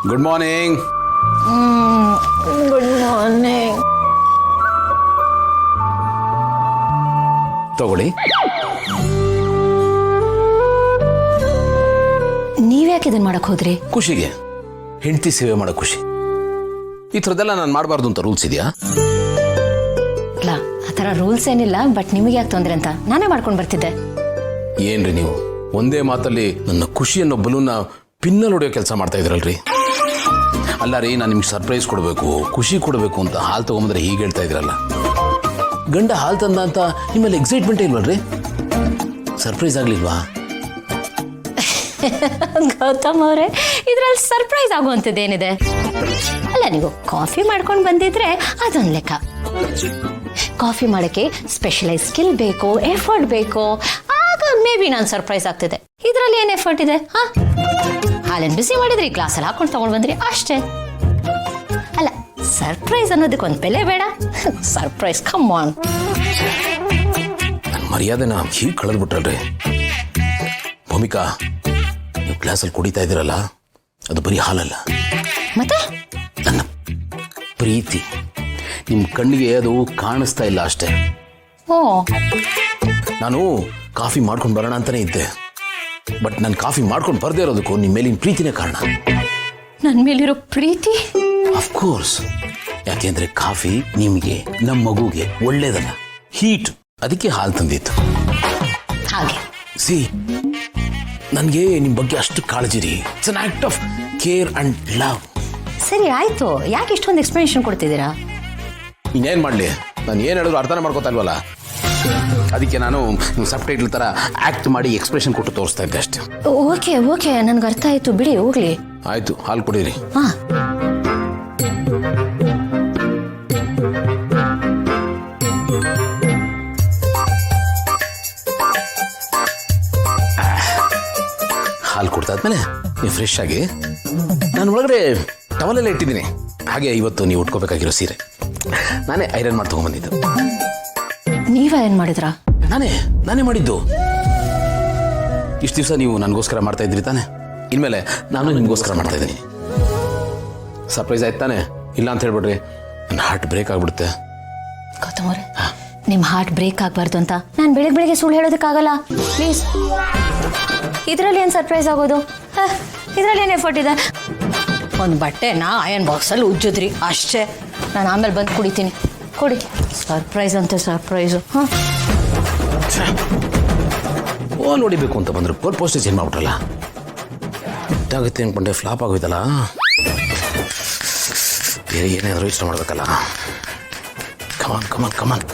Good morning. Good morning. ತಗೊಳ್ಳಿ. ನೀವ್ಯಾಕೆ ಇದನ್ನ ಮಾಡಕ್ ಹೋದ್ರಿ? ಖುಷಿಗೆ, ಹೆಂಡತಿ ಸೇವೆ ಮಾಡೋ ಖುಷಿ. ಈ ಥರದ್ದೆಲ್ಲ ನಾನು ಮಾಡಬಾರ್ದು ಅಂತ ರೂಲ್ಸ್ ಇದೆಯಾ? ಇಲ್ಲ, ಆ ಥರ ರೂಲ್ಸ್ ಏನಿಲ್ಲ. ಬಟ್ ನಿಮಗೆ ಯಾಕೆ ತೊಂದರೆ ಅಂತ ನಾನೇ ಮಾಡ್ಕೊಂಡು ಬರ್ತಿದ್ದೆ. ಏನ್ರಿ ನೀವು ಒಂದೇ ಮಾತಲ್ಲಿ ನನ್ನ ಖುಷಿ ಅನ್ನೋ ಬಲೂನ್ನ ಪಿನ್ನಲ್ಲಿ ಹೊಡೆಯೋ ಕೆಲಸ ಮಾಡ್ತಾ ಇದ್ರಲ್ರಿ. ಅಲ್ಲ ರೀ, ನಾನು ನಿಮ್ಗೆ ಸರ್ಪ್ರೈಸ್ ಕೊಡಬೇಕು, ಖುಷಿ ಕೊಡಬೇಕು ಅಂತ ಹಾಲು ತಗೊಂಬಂದ್ರೆ ಹೀಗೆ ಹೇಳ್ತಾ ಇದ್ರಲ್ಲ. ಗಂಡ ಹಾಲು ತಂದ ಅಂತ ನಿಮ್ಮಲ್ಲಿ ಎಕ್ಸೈಟ್ಮೆಂಟ್ ಇಲ್ವಲ್ರಿ? ಸರ್ಪ್ರೈಸ್ ಆಗ್ಲಿಲ್ವಾ? ಗೌತಮ್ ಅವರೇ, ಇದ್ರಲ್ಲಿ ಸರ್ಪ್ರೈಸ್ ಆಗುವಂಥದ್ದೇನಿದೆ? ಅಲ್ಲ, ನೀವು ಕಾಫಿ ಮಾಡ್ಕೊಂಡು ಬಂದಿದ್ರೆ ಅದೊಂದು ಲೆಕ್ಕ. ಕಾಫಿ ಮಾಡೋಕ್ಕೆ ಸ್ಪೆಷಲೈಸ್ ಸ್ಕಿಲ್ ಬೇಕು, ಎಫರ್ಟ್ ಬೇಕು. ಆಗ ಮೇ ಬಿ ನಾನು ಸರ್ಪ್ರೈಸ್ ಆಗ್ತಿದೆ. ಇದರಲ್ಲಿ ಏನು ಎಫರ್ಟ್ ಇದೆ? ಹಾಲನ್ನು ಬಿಸಿ ಮಾಡಿದ್ರಿ, ಗ್ಲಾಸಲ್ಲಿ ಹಾಕೊಂಡು ತಗೊಂಡು ಬಂದ್ರಿ, ಅಷ್ಟೇ. ಅಲ್ಲ, ಸರ್ಪ್ರೈಸ್ ಅನ್ನೋದಕ್ಕೊಂದು ಬೆಲೆ ಬೇಡ? Surprise, come on. ನನ್ನ ಮರ್ಯಾದೆನ ಹೀಗೆ ಕಳೆದ್ಬಿಟ್ರಲ್ರಿ. ಭೂಮಿಕಾ, ನೀವು ಕ್ಲಾಸಲ್ಲಿ ಕುಡಿತಾ ಇದ್ದೀರಲ್ಲ, ಅದು ಬರೀ ಹಾಲಲ್ಲ, ಮತ್ತೆ ನನ್ನ ಪ್ರೀತಿ. ನಿಮ್ಮ ಕಣ್ಣಿಗೆ ಅದು ಕಾಣಿಸ್ತಾ ಇಲ್ಲ ಅಷ್ಟೇ. ಓ, ನಾನು ಕಾಫಿ ಮಾಡ್ಕೊಂಡು ಬರೋಣ ಅಂತಾನೆ ಇದ್ದೆ. ಬಟ್ ನಾನು ಕಾಫಿ ಮಾಡ್ಕೊಂಡು ಬರ್ದೇ ಇರೋದಕ್ಕೂ ನಿಮ್ಮ ಮೇಲಿನ ಪ್ರೀತಿನೇ ಕಾರಣ. ನನ್ನ ಮೇಲಿರೋ ಪ್ರೀತಿ? ಅಫ್ಕೋರ್ಸ್. ಯಾಕೆಂದ್ರೆ ಕಾಫಿ ನಿಮಗೆ, ನಮ್ಮ ಮಗುಗೆ ಒಳ್ಳೇದಲ್ಲ, ಹೀಟ್. ಅದಕ್ಕೆ ಹಾಲು ತಂದಿತ್ತು. ಹಾಗೆ ಸಿ, ನನಗೆ ನಿಮ್ಮ ಬಗ್ಗೆ ಅಷ್ಟು ಕಾಳಜಿ ರೀ. It's an act of care and love. ಸರಿ, ಆಯ್ತು. ಯಾಕೆ ಇಷ್ಟೊಂದು ಎಕ್ಸ್ಪ್ಲನೇಷನ್ ಕೊಡ್ತಿದ್ದೀರಾ? ಇನ್ನೇನು ಮಾಡಲಿ, ನಾನು ಏನು ಹೇಳಿದ್ರು ಅರ್ಥನೇ ಮಾಡ್ಕೋತಾ ಇಲ್ವಲ್ಲ. ಅದಕ್ಕೆ ನಾನು ಸಬ್ ಟೈಟಲ್ ಥರ ಆ್ಯಕ್ಟ್ ಮಾಡಿ ಎಕ್ಸ್ಪ್ರೆಷನ್ ಕೊಟ್ಟು ತೋರಿಸ್ತಾ ಇದ್ದೆ ಅಷ್ಟೇ. ಓಕೆ ಓಕೆ, ನನ್ಗೆ ಅರ್ಥ ಆಯ್ತು, ಬಿಡಿ, ಹೋಗ್ಲಿ. ಆಯಿತು, ಹಾಲು ಕುಡೀರಿ. ಹಾ, ಹಾಲು ಕುಡ್ದಾದ್ಮೇಲೆ ನೀವು ಫ್ರೆಶ್ ಆಗಿ, ನಾನು ಒಳಗಡೆ ಟವಲೆಲ್ಲ ಇಟ್ಟಿದ್ದೀನಿ. ಹಾಗೆ ಇವತ್ತು ನೀವು ಉಟ್ಕೋಬೇಕಾಗಿರೋ ಸೀರೆ ನಾನೇ ಐರನ್ ಮಾಡಿ ತೊಗೊಂಬಂದಿದ್ದು. ನೀವ ಏನ್ ಮಾಡಿದ್ರಾ? ನಾನೇ ಮಾಡಿದ್ದು. ಇಷ್ಟು ದಿವಸ ನೀವು ನನಗೋಸ್ಕರ ಮಾಡ್ತಾ ಇದ್ರಿ ತಾನೆ, ಇನ್ಮೇಲೆ ನಾನು ನಿಮಗೋಸ್ಕರ ಮಾಡ್ತಾ ಇದ್ದೀನಿ. ಸರ್ಪ್ರೈಸ್ ಆಯ್ತು ತಾನೆ? ಇಲ್ಲ ಅಂತ ಹೇಳ್ಬಿಡ್ರಿ, ನನ್ನ ಹಾರ್ಟ್ ಬ್ರೇಕ್ ಆಗ್ಬಿಡುತ್ತೆ. ಗೌತಮ್ ಅವ್ರೆ, ನಿಮ್ಮ ಹಾರ್ಟ್ ಬ್ರೇಕ್ ಆಗಬಾರ್ದು ಅಂತ ನಾನು ಬೆಳಿಗ್ಗೆ ಸುಳ್ಳು ಹೇಳೋದಕ್ಕಾಗಲ್ಲ, ಪ್ಲೀಸ್. ಇದರಲ್ಲಿ ಏನು ಸರ್ಪ್ರೈಸ್ ಆಗೋದು? ಇದರಲ್ಲಿ ಏನು ಎಫರ್ಟ್ ಇದೆ? ಒಂದು ಬಟ್ಟೆನ ಅಯನ್ ಬಾಕ್ಸಲ್ಲಿ ಉಜ್ಜಿದ್ರಿ, ಅಷ್ಟೇ. ನಾನು ಆಮೇಲೆ ಬಂದು ಕುಡಿತೀನಿ. ಕೊಡಿ. ಸರ್ಪ್ರೈಸ್ ಅಂತೆ ಸರ್ಪ್ರೈಸು. ಹಾಂ, ಓನ್ ಹೊಡಿಬೇಕು ಅಂತ ಬಂದರು, ಪೋಸ್ಟೇ ಚೇಂಜ್ ಮಾಡ್ಬಿಟ್ರಲ್ಲ. ಇದಾಗುತ್ತೆ ಅಂದ್ಕೊಂಡೆ, ಫ್ಲಾಪ್ ಆಗೋಯ್ತಲ್ಲ. ಬೇರೆ ಏನಾದರೂ ಇಷ್ಟ ಮಾಡಬೇಕಲ್ಲ. ಕಮಾನ್ ಕಮಾನ್ ಕಮಾನ್.